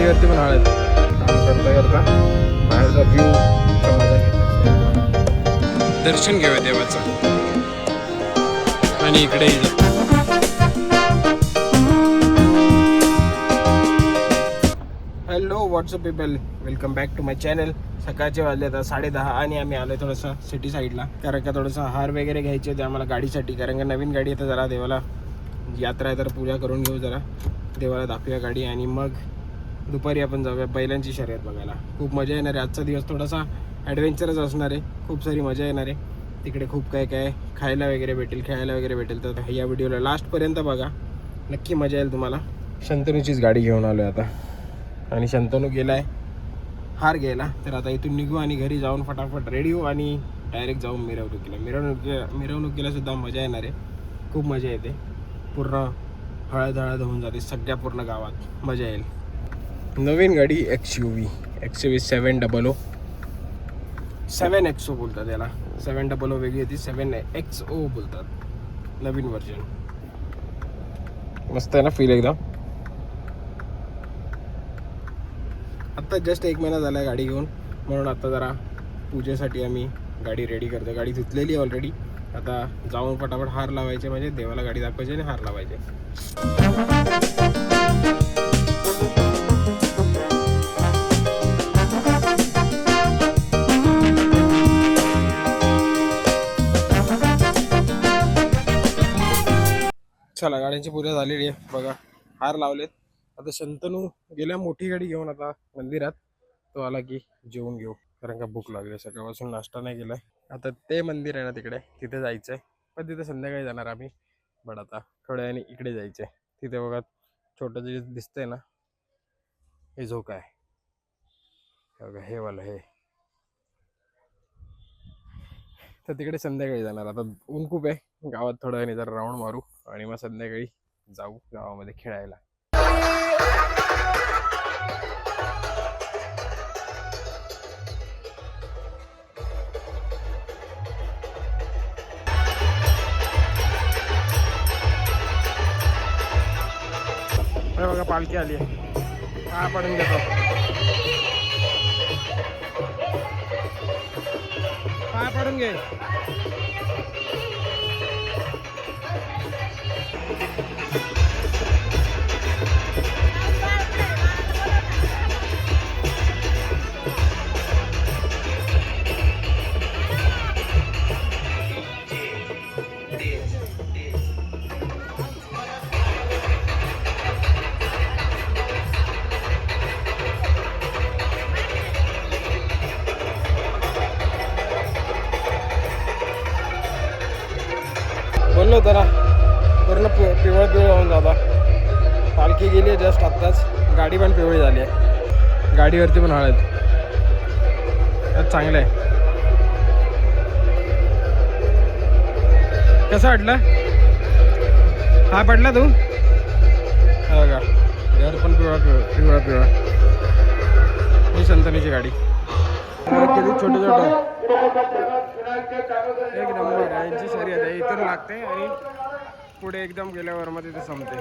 गाडीवरती पण हळद काम करता करता बाहेरचा व्ह्यू मजा घेत. दर्शन घेऊया देवाचं आणि इकडे hello what's up people, welcome back to my channel. सकाळचे वाजले आता 10:30 आणि आम्ही आलो थोडंसं सिटी साईडला, कारण का थोडंसं हार वगैरे घ्यायचे होते आम्हाला गाडीसाठी. कारण का नवीन गाडी आहे तर जरा देवाला यात्रा आहे तर पूजा करून घेऊ, जरा देवाला दाखवूया गाडी आणि मग दुपारी आपण जाऊया बैलांची शर्यत बघायला. खूप मजा येणार आहे. आजचा दिवस थोडासा ॲडव्हेंचरच असणार आहे, खूप सारी मजा येणार आहे. तिकडे खूप काय काय खायला वगैरे भेटेल, खेळायला वगैरे भेटेल. तर या व्हिडिओला लास्टपर्यंत बघा, नक्की मजा येईल तुम्हाला. शंतनूचीच गाडी घेऊन आलो आहे आता आणि शंतनू गेला आहे हार घ्यायला. तर आता इथून निघू आणि घरी जाऊन फटाफट रेडी होऊ आणि डायरेक्ट जाऊन मिरवणुकीला सुद्धा मजा येणार आहे. खूप मजा येते, पूर्ण हळद होऊन जाते सगळ्या पूर्ण गावात, मजा येईल. नवीन गाडी XUV 700 7XO बोलतात त्याला. 700 वेगळी होती, 7XO बोलतात नवीन व्हर्जन. मस्त आहे ना फील एकदम. आत्ता जस्ट 1 महिना झाला आहे गाडी घेऊन, म्हणून आता जरा पूजेसाठी आम्ही गाडी रेडी करतो. गाडी धुतलेली आहे ऑलरेडी. आता जाऊन फटाफट हार लावायचे, म्हणजे देवाला गाडी दाखवायची आणि हार लावायचे. चला, गाड्यांची पूजा झालेली आहे बघा, हार लावलेत. आता शंतनू गेल्या मोठी गाडी घेऊन आता मंदिरात. तो आला की जेवून घेऊ, कारण का भूक लागली. सकाळपासून नाश्ता नाही केलाय. आता ते मंदिर आहे ना तिकडे, तिथे जायचंय, पण तिथे संध्याकाळी जाणार आम्ही. बट आता थोड्या वेळाने इकडे जायचंय. तिथे बघा छोटं जे दिसतंय ना, हे झोका आहे बघा, हे वाला हे. तर तिकडे संध्याकाळी जाणार. आता ऊन खूप आहे गावात, थोड्या वेळाने जरा राऊंड मारू आणि मग संध्याकाळी जाऊ गावामध्ये खेळायला. बघा पालखी आली आहे, पाय पडून घेतो. पाय पडून घे. बोललो होतं ना, पूर्ण पिवळं होऊन जाता. पालखी गेली आहे जस्ट आत्ताच, गाडी पण पिवळी झाली आहे. गाडीवरती पण हळद. चांगलं आहे. कसं वाटलं? हा पडला तू? हो का, घर पण पिवळा. ही शंतनीची गाडी. किती छोटं एक नंबर यांची शर्यत आहे. इथून लागते आणि पुढे एकदम गेल्यावर मध्ये ते संपते.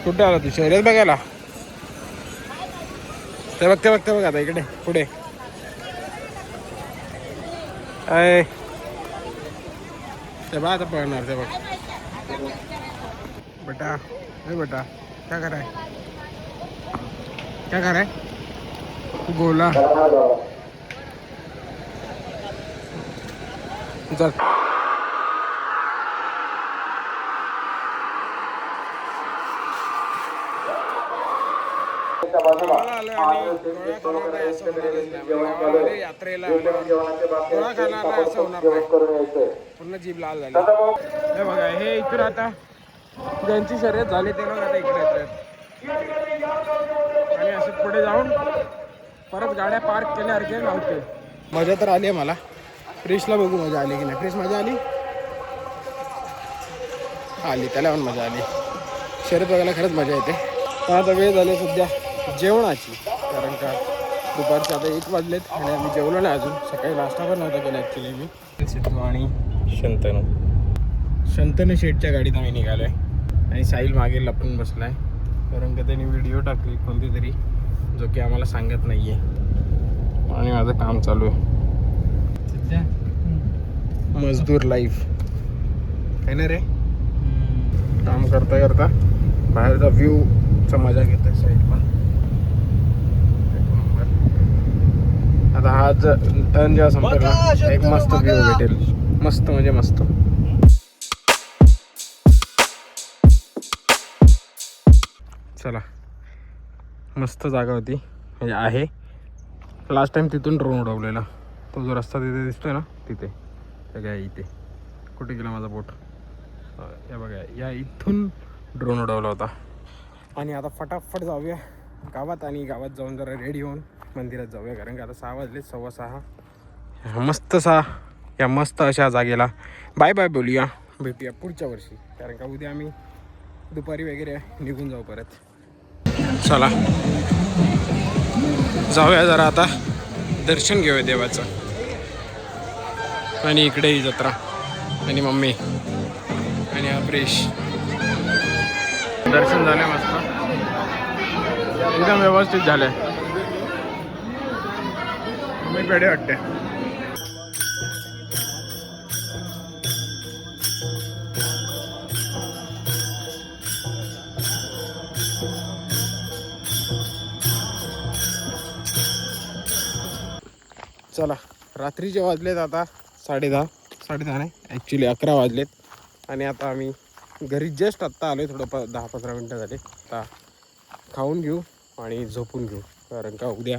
कुठे आला तू शर्यत बघायला? ते बघते बघा आता इकडे पुढे आहे ते बघ, आता पळणार ते बघ. बेटा हे बेटा क्या कर रहा है गोला. चल यात्रेला गोळा खायला असं होणार नाही, पूर्ण जीभ लाल झाली. हे बघा, हे इकडे आता ज्यांची शर्यत झाली ते लोक आता इकडे येतात आणि असे पुढे जाऊन परत गाड्या पार्क केल्यासारखे लावते. मजा तर आली आहे मला. फ्रेशला बघू मजा आली की नाही. फ्रेश मजा आली, त्याला पण मजा आली. शर्यत बघायला खरंच मजा येते. पण आता वेळ झाली सध्या जेवणाची, कारण का दुपारचे आता 1 वाजलेत आणि आम्ही जेवलो नाही अजून. सकाळी नाश्ता पण नव्हता केला ॲक्च्युली मी. सिद्धू आणि शंतनू शेठच्या गाडीत आम्ही निघालो आहे आणि साहिल मागे लपून बसला आहे, कारण का त्यांनी व्हिडिओ टाकली कोणती तरी, जो की आम्हाला सांगत नाही आहे. आणि माझं काम चालू आहे, मजदूर लाईफ आहे ना रे. काम करता करता बाहेरचा व्ह्यूचा मजा घेत आहे साईड पण. आता हा टर्न जेव्हा संपेल ना, एक मस्त व्ह्यू भेटेल, मस्त म्हणजे मस्त. चला, मस्त जागा होती म्हणजे आहे. लास्ट टाइम तिथून ड्रोन उडवलेला, तो जो रस्ता तिथे दिसतोय ना, तिथे सगळ्या इथे. कुठे गेला माझा बोट? या बघा, या इथून ड्रोन उडवला होता. आणि आता फटाफट जाऊया गावात, आणि गावात जाऊन जरा रेडी होऊन मंदिरात जाऊया, कारण की आता 6 वाजले, 6:15. मस्त अशा जागेला बाय बाय बोलूया, भेटूया पुढच्या वर्षी, कारण का उद्या आम्ही दुपारी वगैरे निघून जाऊ परत. चला जाऊया जरा आता, दर्शन घेऊया देवाचं. आणि इकडे ही जत्रा आणि मम्मी आणि अप्रेश. दर्शन झालं मस्त, एकदम व्यवस्थित झालंय. मम्मी पेढे वाटते. चला, रात्रीचे वाजलेत आता 10:30 नाही ॲक्च्युली 11 वाजलेत. आणि आता आम्ही घरी जस्ट आत्ता आलो, थोडं 10-15 मिनटं झाले. आता खाऊन घेऊ आणि झोपून घेऊ, कारण का उद्या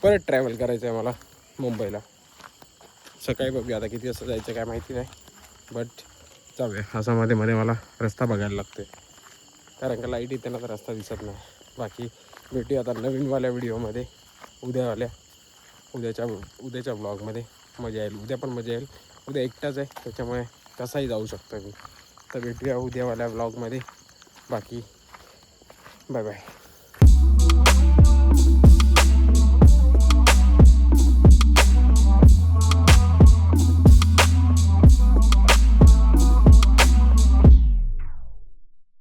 परत ट्रॅव्हल करायचं आहे मला मुंबईला. सकाळी बघूया आता किती वाजता जायचं काय माहिती नाही, बट जाऊया. असं मध्ये मध्ये मला रस्ता बघायला लागते, कारण का लाईट येते ना तर रस्ता दिसत नाही. बाकी भेटूया आता नवीनवाल्या व्हिडिओमध्ये, उद्याच्या ब्लॉगमध्ये. मजा येईल, उद्या पण मजा येईल. उद्या एकटाच आहे, त्याच्यामुळे कसाही जाऊ शकतो मी. तर भेटूया उद्यावाल्या ब्लॉगमध्ये. बाकी बाय बाय.